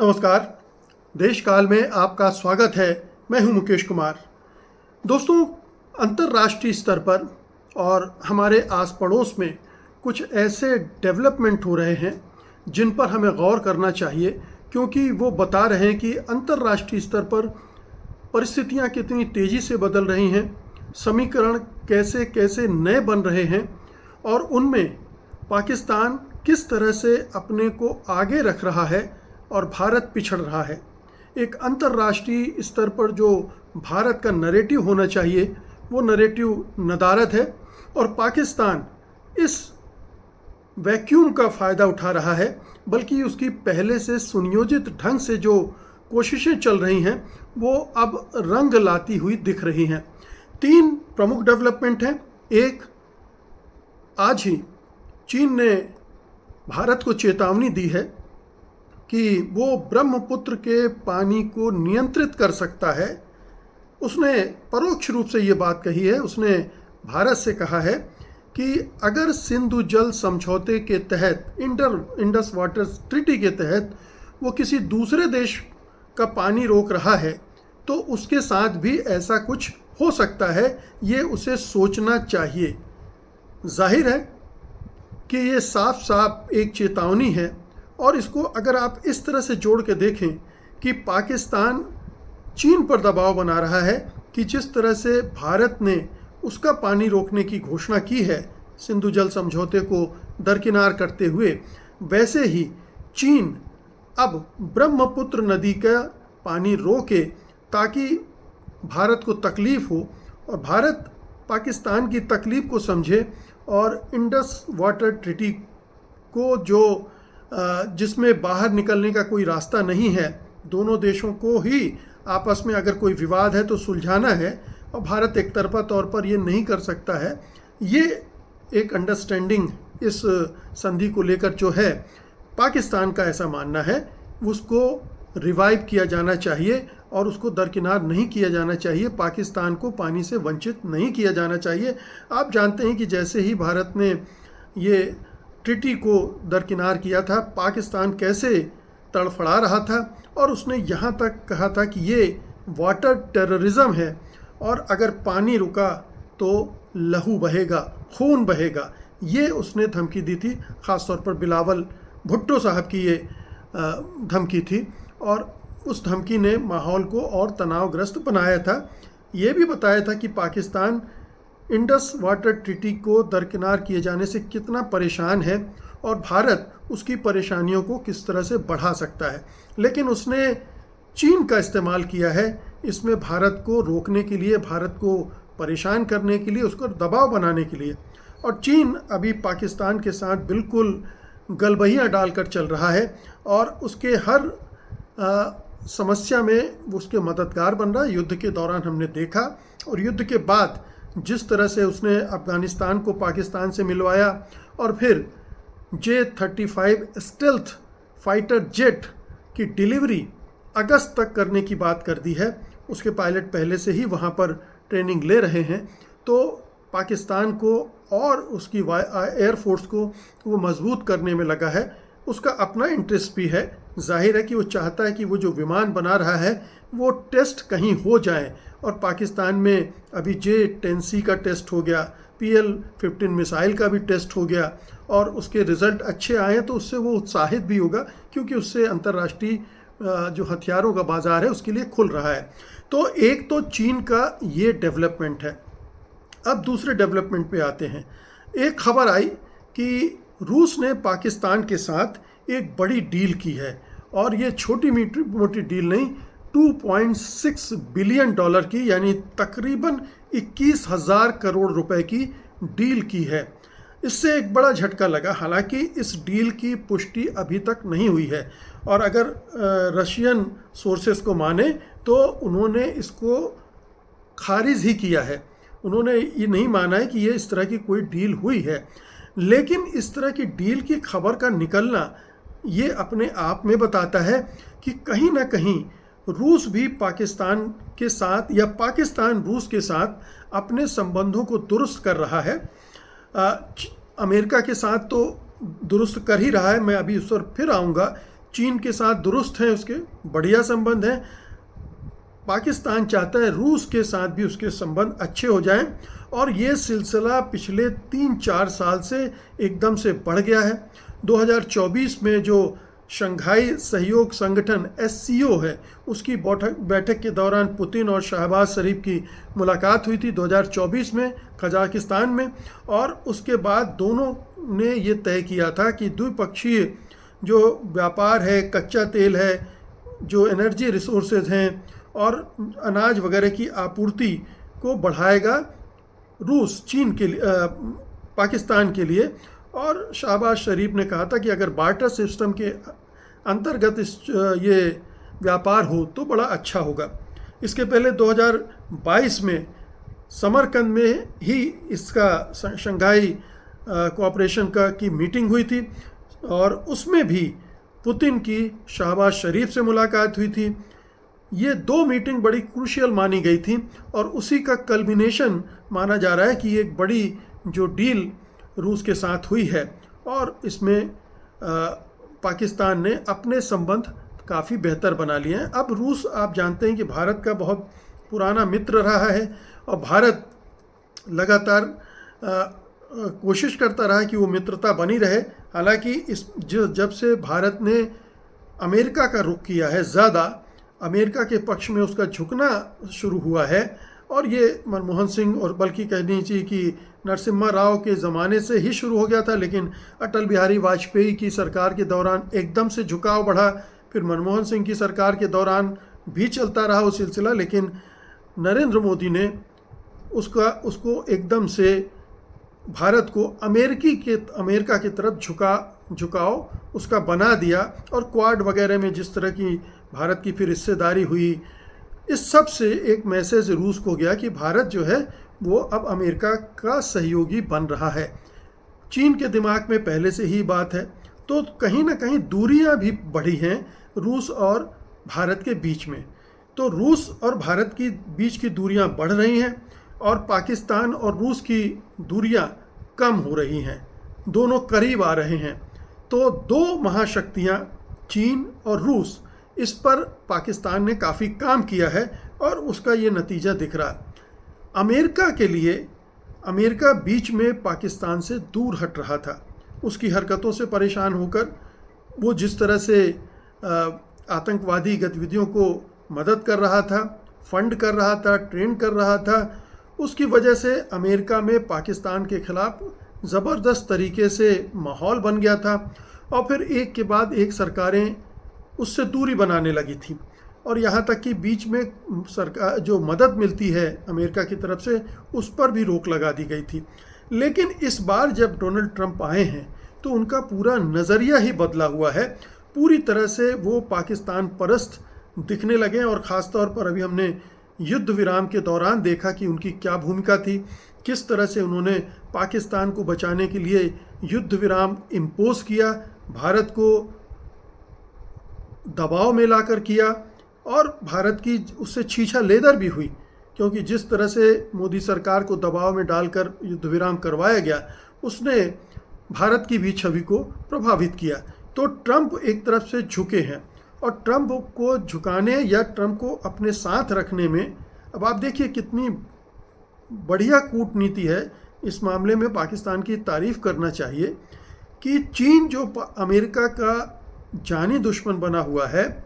नमस्कार। देश काल में आपका स्वागत है। मैं हूं मुकेश कुमार। दोस्तों, अंतर्राष्ट्रीय स्तर पर और हमारे आस पड़ोस में कुछ ऐसे डेवलपमेंट हो रहे हैं जिन पर हमें गौर करना चाहिए, क्योंकि वो बता रहे हैं कि अंतर्राष्ट्रीय स्तर पर परिस्थितियां कितनी तेज़ी से बदल रही हैं, समीकरण कैसे कैसे नए बन रहे हैं और उनमें पाकिस्तान किस तरह से अपने को आगे रख रहा है और भारत पिछड़ रहा है। एक अंतर्राष्ट्रीय स्तर पर जो भारत का नैरेटिव होना चाहिए वो नैरेटिव नदारद है और पाकिस्तान इस वैक्यूम का फ़ायदा उठा रहा है, बल्कि उसकी पहले से सुनियोजित ढंग से जो कोशिशें चल रही हैं वो अब रंग लाती हुई दिख रही हैं। 3 प्रमुख डेवलपमेंट हैं। एक, आज ही चीन ने भारत को चेतावनी दी है कि वो ब्रह्मपुत्र के पानी को नियंत्रित कर सकता है। उसने परोक्ष रूप से ये बात कही है। उसने भारत से कहा है कि अगर सिंधु जल समझौते के तहत, इंडस वाटर ट्रीटी के तहत वो किसी दूसरे देश का पानी रोक रहा है तो उसके साथ भी ऐसा कुछ हो सकता है, ये उसे सोचना चाहिए। जाहिर है कि ये साफ साफ एक चेतावनी है और इसको अगर आप इस तरह से जोड़ के देखें कि पाकिस्तान चीन पर दबाव बना रहा है कि जिस तरह से भारत ने उसका पानी रोकने की घोषणा की है सिंधु जल समझौते को दरकिनार करते हुए, वैसे ही चीन अब ब्रह्मपुत्र नदी का पानी रोके ताकि भारत को तकलीफ़ हो और भारत पाकिस्तान की तकलीफ़ को समझे और इंडस वाटर ट्रीटी को, जो जिसमें बाहर निकलने का कोई रास्ता नहीं है, दोनों देशों को ही आपस में अगर कोई विवाद है तो सुलझाना है और भारत एक तरफा तौर पर ये नहीं कर सकता है। ये एक अंडरस्टैंडिंग इस संधि को लेकर जो है पाकिस्तान का ऐसा मानना है, उसको रिवाइव किया जाना चाहिए और उसको दरकिनार नहीं किया जाना चाहिए। पाकिस्तान को पानी से वंचित नहीं किया जाना चाहिए। आप जानते हैं कि जैसे ही भारत ने ये ट्रीटी को दरकिनार किया था, पाकिस्तान कैसे तड़फड़ा रहा था और उसने यहाँ तक कहा था कि ये वाटर टेररिज्म है और अगर पानी रुका तो लहू बहेगा, खून बहेगा। ये उसने धमकी दी थी। ख़ास तौर पर बिलावल भुट्टो साहब की ये धमकी थी और उस धमकी ने माहौल को और तनावग्रस्त बनाया था। ये भी बताया था कि पाकिस्तान इंडस वाटर ट्रीटी को दरकिनार किए जाने से कितना परेशान है और भारत उसकी परेशानियों को किस तरह से बढ़ा सकता है। लेकिन उसने चीन का इस्तेमाल किया है इसमें भारत को रोकने के लिए, भारत को परेशान करने के लिए, उसको दबाव बनाने के लिए। और चीन अभी पाकिस्तान के साथ बिल्कुल गलबहियाँ डालकर चल रहा है और उसके हर समस्या में उसके मददगार बन रहा है। युद्ध के दौरान हमने देखा और युद्ध के बाद जिस तरह से उसने अफ़गानिस्तान को पाकिस्तान से मिलवाया और फिर J-35 स्टेल्थ फाइटर जेट की डिलीवरी अगस्त तक करने की बात कर दी है। उसके पायलट पहले से ही वहाँ पर ट्रेनिंग ले रहे हैं, तो पाकिस्तान को और उसकी एयरफोर्स को वो मजबूत करने में लगा है। उसका अपना इंटरेस्ट भी है। जाहिर है कि वो चाहता है कि वो जो विमान बना रहा है वो टेस्ट कहीं हो जाए और पाकिस्तान में अभी J-10C का टेस्ट हो गया, PL-15 मिसाइल का भी टेस्ट हो गया और उसके रिज़ल्ट अच्छे आए हैं तो उससे वो उत्साहित भी होगा, क्योंकि उससे अंतर्राष्ट्रीय जो हथियारों का बाज़ार है उसके लिए खुल रहा है। तो एक तो चीन का ये डेवलपमेंट है। अब दूसरे डेवलपमेंट पे आते हैं। एक खबर आई कि रूस ने पाकिस्तान के साथ एक बड़ी डील की है और ये छोटी मोटी डील नहीं, $2.6 बिलियन की, यानी तकरीबन 21,000 करोड़ रुपए की डील की है। इससे एक बड़ा झटका लगा। हालांकि इस डील की पुष्टि अभी तक नहीं हुई है और अगर रशियन सोर्सेस को माने तो उन्होंने इसको खारिज ही किया है। उन्होंने ये नहीं माना है कि ये इस तरह की कोई डील हुई है। लेकिन इस तरह की डील की खबर का निकलना ये अपने आप में बताता है कि कहीं ना कहीं रूस भी पाकिस्तान के साथ या पाकिस्तान रूस के साथ अपने संबंधों को दुरुस्त कर रहा है। अमेरिका के साथ तो दुरुस्त कर ही रहा है। मैं अभी उस पर फिर आऊँगा चीन के साथ दुरुस्त हैं, उसके बढ़िया संबंध हैं। पाकिस्तान चाहता है रूस के साथ भी उसके संबंध अच्छे हो जाएं, और ये सिलसिला पिछले 3-4 साल से एकदम से बढ़ गया है। 2024 में जो शंघाई सहयोग संगठन SCO है, उसकी बैठक के दौरान पुतिन और शहबाज शरीफ की मुलाकात हुई थी 2024 में कजाकिस्तान में, और उसके बाद दोनों ने ये तय किया था कि द्विपक्षीय जो व्यापार है, कच्चा तेल है, जो एनर्जी रिसोर्सेज हैं और अनाज वगैरह की आपूर्ति को बढ़ाएगा रूस चीन के लिए, पाकिस्तान के लिए। और शहबाज शरीफ ने कहा था कि अगर बार्टर सिस्टम के अंतर्गत ये व्यापार हो तो बड़ा अच्छा होगा। इसके पहले 2022 में समरकंद में ही इसका शंघाई कोऑपरेशन की मीटिंग हुई थी, और उसमें भी पुतिन की शहबाज शरीफ से मुलाकात हुई थी। ये 2 मीटिंग बड़ी क्रूशियल मानी गई थी, और उसी का कल्मिनेशन माना जा रहा है कि एक बड़ी जो डील रूस के साथ हुई है, और इसमें पाकिस्तान ने अपने संबंध काफ़ी बेहतर बना लिए हैं। अब रूस, आप जानते हैं कि भारत का बहुत पुराना मित्र रहा है, और भारत लगातार कोशिश करता रहा कि वो मित्रता बनी रहे। हालांकि जब से भारत ने अमेरिका का रुख किया है, ज़्यादा अमेरिका के पक्ष में उसका झुकना शुरू हुआ है, और ये मनमोहन सिंह, और बल्कि कहनी चाहिए कि नरसिम्हा राव के ज़माने से ही शुरू हो गया था, लेकिन अटल बिहारी वाजपेयी की सरकार के दौरान एकदम से झुकाव बढ़ा। फिर मनमोहन सिंह की सरकार के दौरान भी चलता रहा वो सिलसिला, लेकिन नरेंद्र मोदी ने उसको एकदम से भारत को अमेरिका की तरफ झुकाव उसका बना दिया। और क्वाड वगैरह में जिस तरह की भारत की फिर हिस्सेदारी हुई, इस सब से एक मैसेज रूस को गया कि भारत जो है वो अब अमेरिका का सहयोगी बन रहा है। चीन के दिमाग में पहले से ही बात है, तो कहीं ना कहीं दूरियां भी बढ़ी हैं रूस और भारत के बीच में। तो रूस और भारत की बीच की दूरियां बढ़ रही हैं, और पाकिस्तान और रूस की दूरियां कम हो रही हैं, दोनों करीब आ रहे हैं। तो 2 महाशक्तियां चीन और रूस, इस पर पाकिस्तान ने काफ़ी काम किया है, और उसका ये नतीजा दिख रहा है। अमेरिका के लिए, अमेरिका बीच में पाकिस्तान से दूर हट रहा था, उसकी हरकतों से परेशान होकर वो जिस तरह से आतंकवादी गतिविधियों को मदद कर रहा था, फंड कर रहा था, ट्रेन कर रहा था, उसकी वजह से अमेरिका में पाकिस्तान के खिलाफ ज़बरदस्त तरीके से माहौल बन गया था, और फिर एक के बाद एक सरकारें उससे दूरी बनाने लगी थी, और यहाँ तक कि बीच में सरकार जो मदद मिलती है अमेरिका की तरफ से, उस पर भी रोक लगा दी गई थी। लेकिन इस बार जब डोनाल्ड ट्रंप आए हैं तो उनका पूरा नज़रिया ही बदला हुआ है, पूरी तरह से वो पाकिस्तान परस्त दिखने लगे। और ख़ास तौर पर अभी हमने युद्ध विराम के दौरान देखा कि उनकी क्या भूमिका थी, किस तरह से उन्होंने पाकिस्तान को बचाने के लिए युद्ध विराम इम्पोज किया, भारत को दबाव में लाकर किया, और भारत की उससे छीछा लेदर भी हुई, क्योंकि जिस तरह से मोदी सरकार को दबाव में डालकर युद्ध विराम करवाया गया, उसने भारत की भी छवि को प्रभावित किया। तो ट्रंप एक तरफ से झुके हैं, और ट्रंप को झुकाने या ट्रंप को अपने साथ रखने में, अब आप देखिए कितनी बढ़िया कूटनीति है। इस मामले में पाकिस्तान की तारीफ करना चाहिए कि चीन जो अमेरिका का जानी दुश्मन बना हुआ है,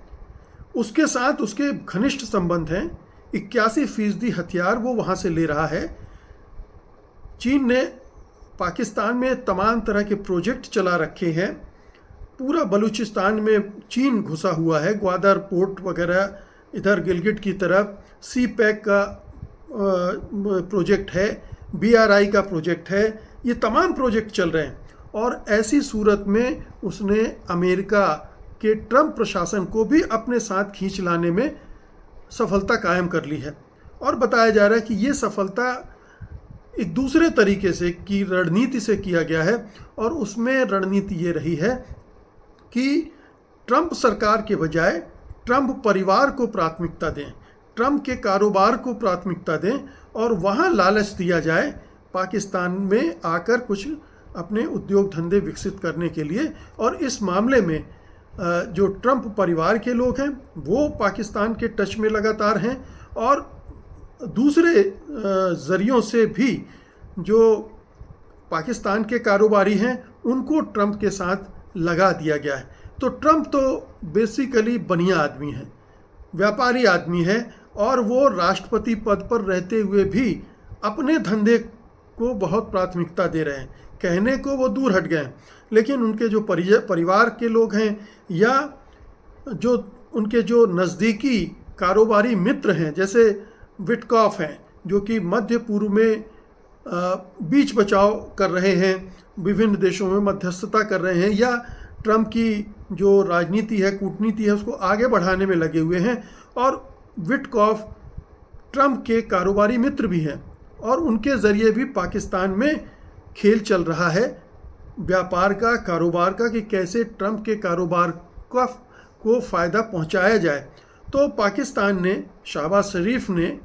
उसके साथ उसके घनिष्ठ संबंध हैं। 81% हथियार वो वहाँ से ले रहा है। चीन ने पाकिस्तान में तमाम तरह के प्रोजेक्ट चला रखे हैं, पूरा बलूचिस्तान में चीन घुसा हुआ है, ग्वादर पोर्ट वगैरह, इधर गिलगिट की तरफ सी पैक का प्रोजेक्ट है, BRI का प्रोजेक्ट है, ये तमाम प्रोजेक्ट चल रहे हैं। और ऐसी सूरत में उसने अमेरिका के ट्रंप प्रशासन को भी अपने साथ खींच लाने में सफलता कायम कर ली है। और बताया जा रहा है कि ये सफलता एक दूसरे तरीके से की रणनीति से किया गया है, और उसमें रणनीति ये रही है कि ट्रंप सरकार के बजाय ट्रंप परिवार को प्राथमिकता दें, ट्रंप के कारोबार को प्राथमिकता दें, और वहाँ लालच दिया जाए पाकिस्तान में आकर कुछ अपने उद्योग धंधे विकसित करने के लिए। और इस मामले में जो ट्रंप परिवार के लोग हैं वो पाकिस्तान के टच में लगातार हैं, और दूसरे ज़रियों से भी जो पाकिस्तान के कारोबारी हैं उनको ट्रंप के साथ लगा दिया गया है। तो ट्रंप तो बेसिकली बढ़िया आदमी है, व्यापारी आदमी है, और वो राष्ट्रपति पद पर रहते हुए भी अपने धंधे को बहुत प्राथमिकता दे रहे हैं। कहने को वो दूर हट गए हैं, लेकिन उनके जो परिवार के लोग हैं या जो उनके जो नज़दीकी कारोबारी मित्र हैं, जैसे विटकॉफ हैं जो कि मध्य पूर्व में बीच बचाव कर रहे हैं, विभिन्न देशों में मध्यस्थता कर रहे हैं, या ट्रंप की जो राजनीति है, कूटनीति है, उसको आगे बढ़ाने में लगे हुए हैं। और विटकॉफ ट्रंप के कारोबारी मित्र भी हैं, और उनके ज़रिए भी पाकिस्तान में खेल चल रहा है व्यापार का, कारोबार का, कि कैसे ट्रंप के कारोबार को फ़ायदा पहुंचाया जाए। तो पाकिस्तान ने, शहबाज शरीफ ने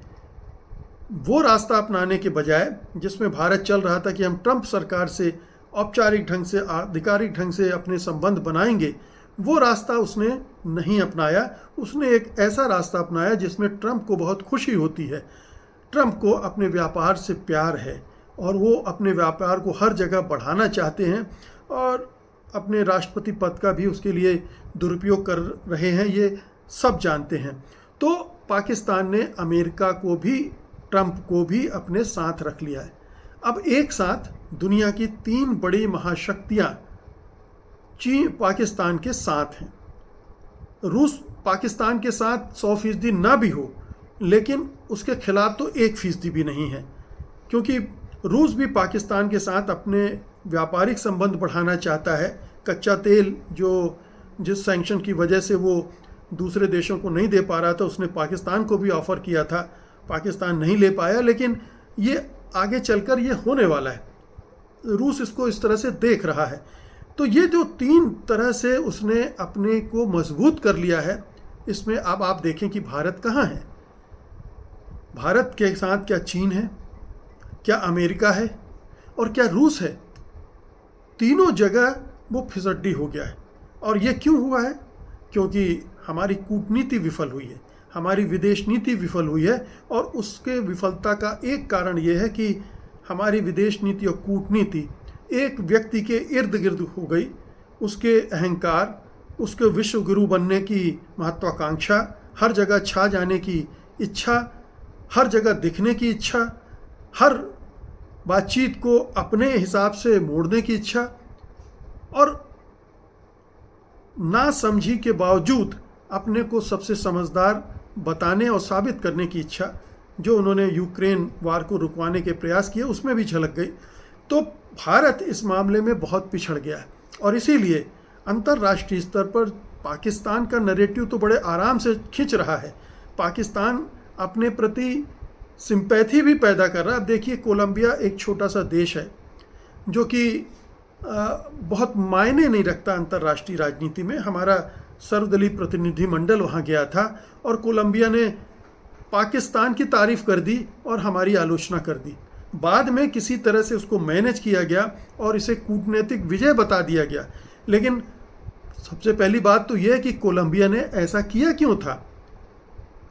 वो रास्ता अपनाने के बजाय जिसमें भारत चल रहा था कि हम ट्रंप सरकार से औपचारिक ढंग से, आधिकारिक ढंग से अपने संबंध बनाएंगे, वो रास्ता उसने नहीं अपनाया। उसने एक ऐसा रास्ता अपनाया जिसमें ट्रंप को बहुत खुशी होती है। ट्रंप को अपने व्यापार से प्यार है और वो अपने व्यापार को हर जगह बढ़ाना चाहते हैं, और अपने राष्ट्रपति पद का भी उसके लिए दुरुपयोग कर रहे हैं, ये सब जानते हैं। तो पाकिस्तान ने अमेरिका को भी, ट्रंप को भी अपने साथ रख लिया है। अब एक साथ दुनिया की 3 बड़ी महाशक्तियां चीन पाकिस्तान के साथ हैं। रूस पाकिस्तान के साथ 100% ना भी हो, लेकिन उसके खिलाफ तो 1% भी नहीं है, क्योंकि रूस भी पाकिस्तान के साथ अपने व्यापारिक संबंध बढ़ाना चाहता है। कच्चा तेल जो जिस सैंक्शन की वजह से वो दूसरे देशों को नहीं दे पा रहा था, उसने पाकिस्तान को भी ऑफ़र किया था, पाकिस्तान नहीं ले पाया, लेकिन ये आगे चलकर ये होने वाला है। रूस इसको इस तरह से देख रहा है। तो ये जो 3 तरह से उसने अपने को मजबूत कर लिया है, इसमें अब आप देखें कि भारत कहाँ है। भारत के साथ क्या चीन है, क्या अमेरिका है, और क्या रूस है। तीनों जगह वो फिसड्डी हो गया है। और ये क्यों हुआ है? क्योंकि हमारी कूटनीति विफल हुई है, हमारी विदेश नीति विफल हुई है, और उसके विफलता का एक कारण ये है कि हमारी विदेश नीति और कूटनीति एक व्यक्ति के इर्द गिर्द हो गई। उसके अहंकार, उसके विश्व गुरु बनने की महत्वाकांक्षा, हर जगह छा जाने की इच्छा, हर जगह दिखने की इच्छा, हर बातचीत को अपने हिसाब से मोड़ने की इच्छा, और ना समझी के बावजूद अपने को सबसे समझदार बताने और साबित करने की इच्छा, जो उन्होंने यूक्रेन वार को रुकवाने के प्रयास किए, उसमें भी झलक गई। तो भारत इस मामले में बहुत पिछड़ गया है, और इसीलिए अंतर्राष्ट्रीय स्तर पर पाकिस्तान का नैरेटिव तो बड़े आराम से खींच रहा है। पाकिस्तान अपने प्रति सिंपैथी भी पैदा कर रहा है। अब देखिए, कोलंबिया एक छोटा सा देश है जो कि बहुत मायने नहीं रखता अंतर्राष्ट्रीय राजनीति में। हमारा सर्वदलीय प्रतिनिधिमंडल वहाँ गया था, और कोलंबिया ने पाकिस्तान की तारीफ कर दी और हमारी आलोचना कर दी। बाद में किसी तरह से उसको मैनेज किया गया और इसे कूटनीतिक विजय बता दिया गया। लेकिन सबसे पहली बात तो यह है कि कोलंबिया ने ऐसा किया क्यों था।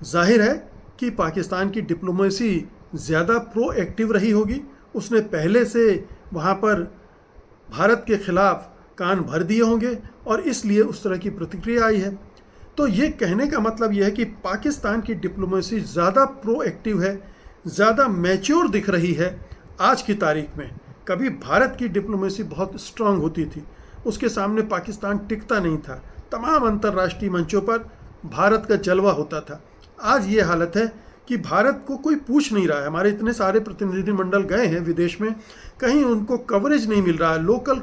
जाहिर है कि पाकिस्तान की डिप्लोमेसी ज़्यादा प्रोएक्टिव रही होगी। उसने पहले से वहाँ पर भारत के खिलाफ कान भर दिए होंगे, और इसलिए उस तरह की प्रतिक्रिया आई है। तो ये कहने का मतलब यह है कि पाकिस्तान की डिप्लोमेसी ज़्यादा प्रोएक्टिव है, ज़्यादा मैच्योर दिख रही है आज की तारीख में। कभी भारत की डिप्लोमेसी बहुत स्ट्रांग होती थी, उसके सामने पाकिस्तान टिकता नहीं था। तमाम अंतर्राष्ट्रीय मंचों पर भारत का जलवा होता था। आज ये हालत है कि भारत को कोई पूछ नहीं रहा है। हमारे इतने सारे प्रतिनिधिमंडल गए हैं विदेश में, कहीं उनको कवरेज नहीं मिल रहा है, लोकल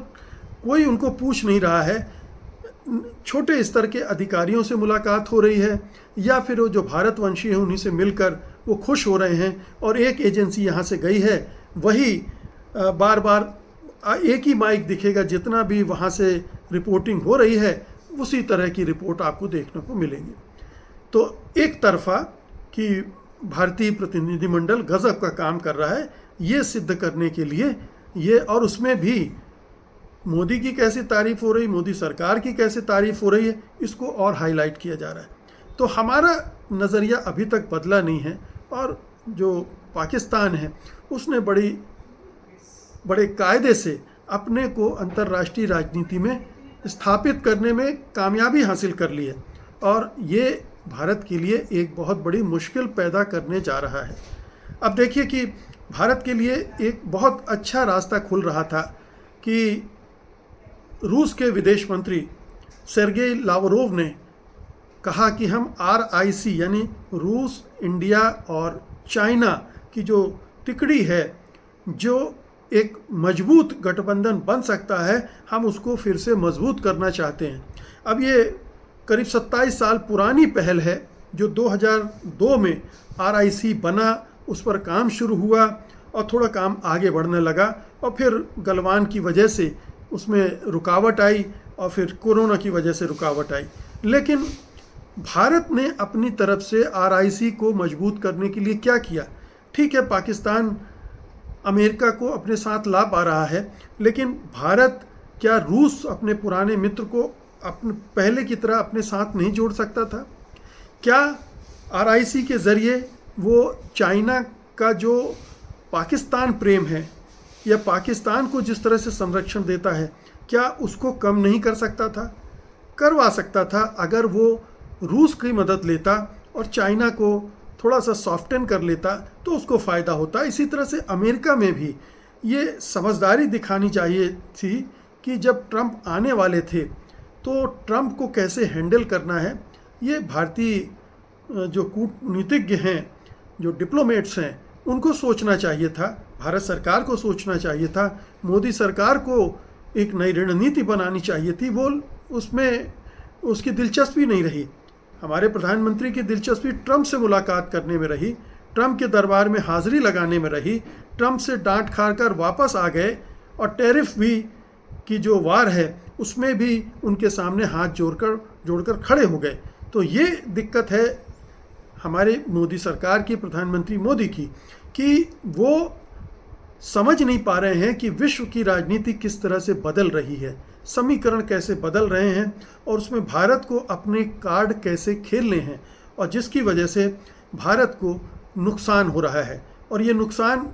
कोई उनको पूछ नहीं रहा है। छोटे स्तर के अधिकारियों से मुलाकात हो रही है, या फिर वो जो भारतवंशी हैं उन्हीं से मिलकर वो खुश हो रहे हैं। और एक एजेंसी यहाँ से गई है, वही बार बार एक ही माइक दिखेगा, जितना भी वहाँ से रिपोर्टिंग हो रही है उसी तरह की रिपोर्ट आपको देखने को मिलेगी। तो एक तरफा कि भारतीय प्रतिनिधिमंडल गजब का काम कर रहा है, ये सिद्ध करने के लिए ये, और उसमें भी मोदी की कैसे तारीफ हो रही, मोदी सरकार की कैसे तारीफ हो रही है, इसको और हाईलाइट किया जा रहा है। तो हमारा नज़रिया अभी तक बदला नहीं है और जो पाकिस्तान है उसने बड़े कायदे से अपने को अंतर्राष्ट्रीय राजनीति में स्थापित करने में कामयाबी हासिल कर ली है और ये भारत के लिए एक बहुत बड़ी मुश्किल पैदा करने जा रहा है। अब देखिए कि भारत के लिए एक बहुत अच्छा रास्ता खुल रहा था कि रूस के विदेश मंत्री सेर्गेई लावरोव ने कहा कि हम RIC यानी रूस, इंडिया और चाइना की जो तिकड़ी है, जो एक मजबूत गठबंधन बन सकता है, हम उसको फिर से मजबूत करना चाहते हैं। अब ये करीब 27 साल पुरानी पहल है जो 2002 में RIC बना, उस पर काम शुरू हुआ और थोड़ा काम आगे बढ़ने लगा और फिर गलवान की वजह से उसमें रुकावट आई और फिर कोरोना की वजह से रुकावट आई। लेकिन भारत ने अपनी तरफ से RIC को मजबूत करने के लिए क्या किया? ठीक है, पाकिस्तान अमेरिका को अपने साथ ला पा रहा है, लेकिन भारत क्या रूस अपने पुराने मित्र को अपने पहले की तरह अपने साथ नहीं जोड़ सकता था? क्या RIC के ज़रिए वो चाइना का जो पाकिस्तान प्रेम है या पाकिस्तान को जिस तरह से संरक्षण देता है, क्या उसको कम नहीं कर सकता था? करवा सकता था अगर वो रूस की मदद लेता और चाइना को थोड़ा सा सॉफ्टन कर लेता तो उसको फ़ायदा होता। इसी तरह से अमेरिका में भी ये समझदारी दिखानी चाहिए थी कि जब ट्रंप आने वाले थे तो ट्रंप को कैसे हैंडल करना है, ये भारतीय जो कूटनीतिज्ञ हैं, जो डिप्लोमेट्स हैं, उनको सोचना चाहिए था। भारत सरकार को सोचना चाहिए था, मोदी सरकार को एक नई रणनीति बनानी चाहिए थी। वो उसमें उसकी दिलचस्पी नहीं रही। हमारे प्रधानमंत्री की दिलचस्पी ट्रंप से मुलाकात करने में रही, ट्रंप के दरबार में हाजिरी लगाने में रही, ट्रंप से डांट खाकर वापस आ गए और टैरिफ भी की जो वार है उसमें भी उनके सामने हाथ जोड़कर खड़े हो गए। तो ये दिक्कत है हमारे मोदी सरकार की, प्रधानमंत्री मोदी की, कि वो समझ नहीं पा रहे हैं कि विश्व की राजनीति किस तरह से बदल रही है, समीकरण कैसे बदल रहे हैं और उसमें भारत को अपने कार्ड कैसे खेलने हैं, और जिसकी वजह से भारत को नुकसान हो रहा है। और ये नुकसान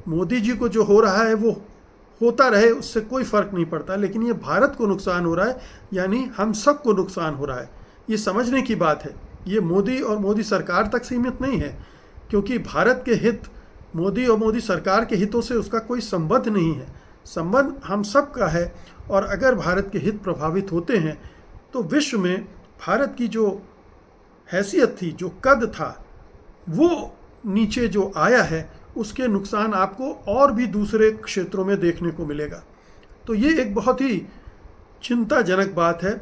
मोदी जी को जो हो रहा है वो होता रहे, उससे कोई फ़र्क नहीं पड़ता, लेकिन ये भारत को नुकसान हो रहा है, यानी हम सब को नुकसान हो रहा है। ये समझने की बात है। ये मोदी और मोदी सरकार तक सीमित नहीं है, क्योंकि भारत के हित मोदी और मोदी सरकार के हितों से उसका कोई संबंध नहीं है। संबंध हम सब का है और अगर भारत के हित प्रभावित होते हैं तो विश्व में भारत की जो हैसियत थी, जो कद था, वो नीचे जो आया है, उसके नुकसान आपको और भी दूसरे क्षेत्रों में देखने को मिलेगा। तो ये एक बहुत ही चिंताजनक बात है।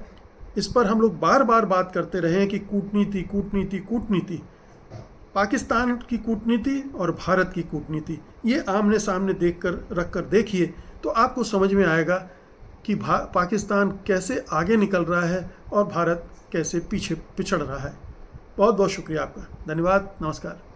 इस पर हम लोग बार बार बात करते रहे हैं कि कूटनीति कूटनीति कूटनीति, पाकिस्तान की कूटनीति और भारत की कूटनीति, ये आमने सामने रख कर देखिए तो आपको समझ में आएगा कि पाकिस्तान कैसे आगे निकल रहा है और भारत कैसे पीछे पिछड़ रहा है। बहुत बहुत शुक्रिया आपका। धन्यवाद। नमस्कार।